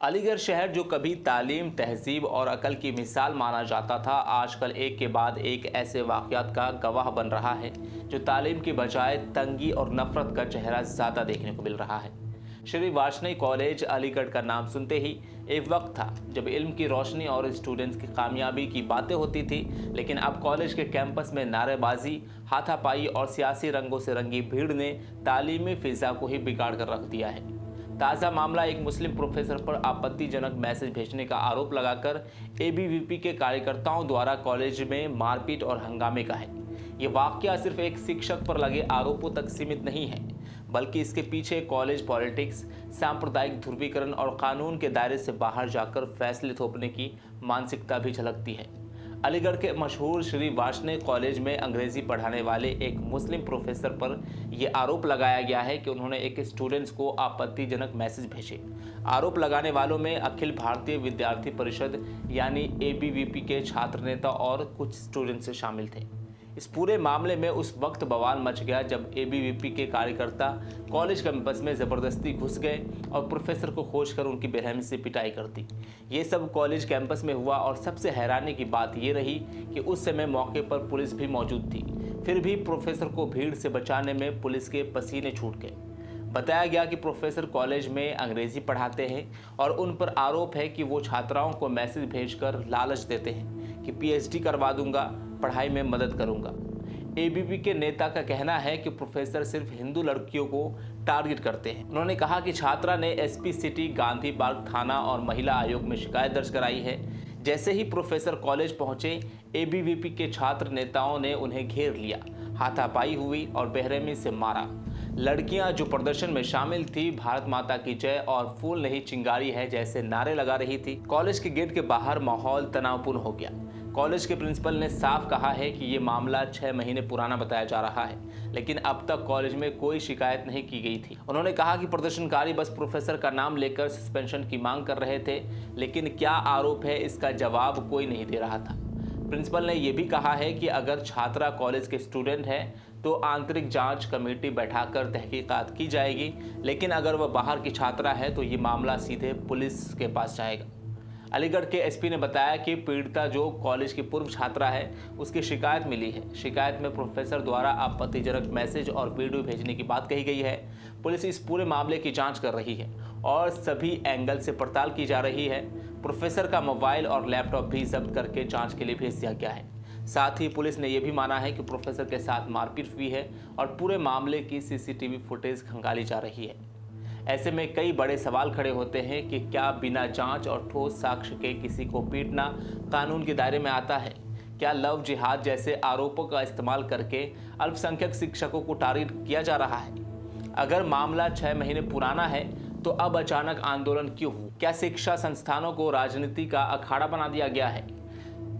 अलीगढ़ शहर जो कभी तालीम, तहजीब और अकल की मिसाल माना जाता था, आजकल एक के बाद एक ऐसे वाक़यात का गवाह बन रहा है जो तालीम की बजाय तंगी और नफरत का चेहरा ज़्यादा देखने को मिल रहा है। श्री वार्ष्णेय कॉलेज अलीगढ़ का नाम सुनते ही एक वक्त था जब इल्म की रोशनी और स्टूडेंट्स की कामयाबी की बातें होती थी, लेकिन अब कॉलेज के कैंपस में नारेबाजी, हाथापाई और सियासी रंगों से रंगी भीड़ ने तालीमी फ़िज़ा को ही बिगाड़ कर रख दिया है। ताज़ा मामला एक मुस्लिम प्रोफेसर पर आपत्तिजनक मैसेज भेजने का आरोप लगाकर एबीवीपी के कार्यकर्ताओं द्वारा कॉलेज में मारपीट और हंगामे का है। ये वाकया सिर्फ एक शिक्षक पर लगे आरोपों तक सीमित नहीं है, बल्कि इसके पीछे कॉलेज पॉलिटिक्स, सांप्रदायिक ध्रुवीकरण और कानून के दायरे से बाहर जाकर फैसले थोपने की मानसिकता भी झलकती है। अलीगढ़ के मशहूर श्री वार्ष्णेय कॉलेज में अंग्रेजी पढ़ाने वाले एक मुस्लिम प्रोफेसर पर यह आरोप लगाया गया है कि उन्होंने एक स्टूडेंट्स को आपत्तिजनक मैसेज भेजे। आरोप लगाने वालों में अखिल भारतीय विद्यार्थी परिषद यानी एबीवीपी के छात्र नेता और कुछ स्टूडेंट्स शामिल थे। इस पूरे मामले में उस वक्त बवाल मच गया जब एबीवीपी के कार्यकर्ता कॉलेज कैंपस में ज़बरदस्ती घुस गए और प्रोफेसर को खोजकर उनकी बेरहमी से पिटाई कर दी। ये सब कॉलेज कैंपस में हुआ और सबसे हैरानी की बात ये रही कि उस समय मौके पर पुलिस भी मौजूद थी। फिर भी प्रोफेसर को भीड़ से बचाने में पुलिस के पसीने छूट गए। बताया गया कि प्रोफेसर कॉलेज में अंग्रेजी पढ़ाते हैं और उन पर आरोप है कि वो छात्राओं को मैसेज भेजकर लालच देते हैं कि पीएचडी करवा दूंगा, पढ़ाई में मदद करूंगा। एबीवीपी के नेता का कहना है कि प्रोफेसर सिर्फ हिंदू लड़कियों को टारगेट करते हैं। उन्होंने कहा कि छात्रा ने एसपी सिटी, गांधी पार्क थाना और महिला आयोग में शिकायत दर्ज कराई है। जैसे ही प्रोफेसर कॉलेज पहुंचे, एबीवीपी के छात्र नेताओं ने उन्हें घेर लिया, हाथापाई हुई और बेरहमी से मारा। लड़कियां जो प्रदर्शन में शामिल थी, भारत माता की जय और फूल नहीं चिंगारी है जैसे नारे लगा रही थी। कॉलेज के गेट के बाहर माहौल तनावपूर्ण हो गया। कॉलेज के प्रिंसिपल ने साफ कहा है कि ये मामला 6 महीने पुराना बताया जा रहा है, लेकिन अब तक कॉलेज में कोई शिकायत नहीं की गई थी। उन्होंने कहा कि प्रदर्शनकारी बस प्रोफेसर का नाम लेकर सस्पेंशन की मांग कर रहे थे, लेकिन क्या आरोप है इसका जवाब कोई नहीं दे रहा था। प्रिंसिपल ने यह भी कहा है कि अगर छात्रा कॉलेज के स्टूडेंट है तो आंतरिक जांच कमेटी बैठाकर तहकीकात की जाएगी, लेकिन अगर वह बाहर की छात्रा है तो ये मामला सीधे पुलिस के पास जाएगा। अलीगढ़ के एसपी ने बताया कि पीड़िता जो कॉलेज की पूर्व छात्रा है, उसकी शिकायत मिली है। शिकायत में प्रोफेसर द्वारा आपत्तिजनक मैसेज और वीडियो भेजने की बात कही गई है। पुलिस इस पूरे मामले की जांच कर रही है और सभी एंगल से पड़ताल की जा रही है। प्रोफेसर का मोबाइल और लैपटॉप भी जब्त करके जांच के लिए भेज दिया गया है। साथ ही पुलिस ने यह भी माना है कि प्रोफेसर के साथ मारपीट हुई है और पूरे मामले की सीसीटीवी फुटेज खंगाली जा रही है। ऐसे में कई बड़े सवाल खड़े होते हैं कि क्या बिना जांच और ठोस साक्ष्य के किसी को पीटना कानून के दायरे में आता है? क्या लव जिहाद जैसे आरोपों का इस्तेमाल करके अल्पसंख्यक शिक्षकों को टारगेट किया जा रहा है? अगर मामला 6 महीने पुराना है तो अब अचानक आंदोलन क्यों हुआ? क्या शिक्षा संस्थानों को राजनीति का अखाड़ा बना दिया गया है?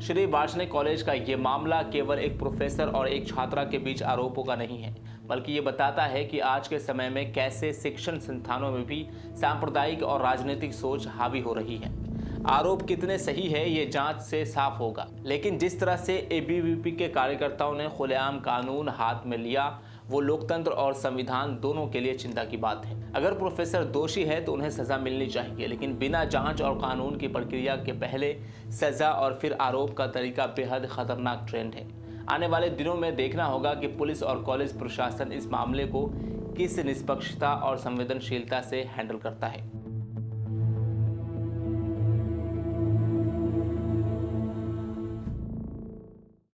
श्री वार्ष्णेय कॉलेज का ये मामला केवल एक प्रोफेसर और एक छात्रा के बीच आरोपों का नहीं है, बल्कि ये बताता है कि आज के समय में कैसे शिक्षण संस्थानों में भी सांप्रदायिक और राजनीतिक सोच हावी हो रही है। आरोप कितने सही है ये जांच से साफ होगा, लेकिन जिस तरह से एबीवीपी के कार्यकर्ताओं ने खुलेआम कानून हाथ में लिया, वो लोकतंत्र और संविधान दोनों के लिए चिंता की बात है। अगर प्रोफेसर दोषी है तो उन्हें सजा मिलनी चाहिए, लेकिन बिना जांच और कानून की प्रक्रिया के पहले सजा और फिर आरोप का तरीका बेहद खतरनाक ट्रेंड है। आने वाले दिनों में देखना होगा कि पुलिस और कॉलेज प्रशासन इस मामले को किस निष्पक्षता और संवेदनशीलता से हैंडल करता है।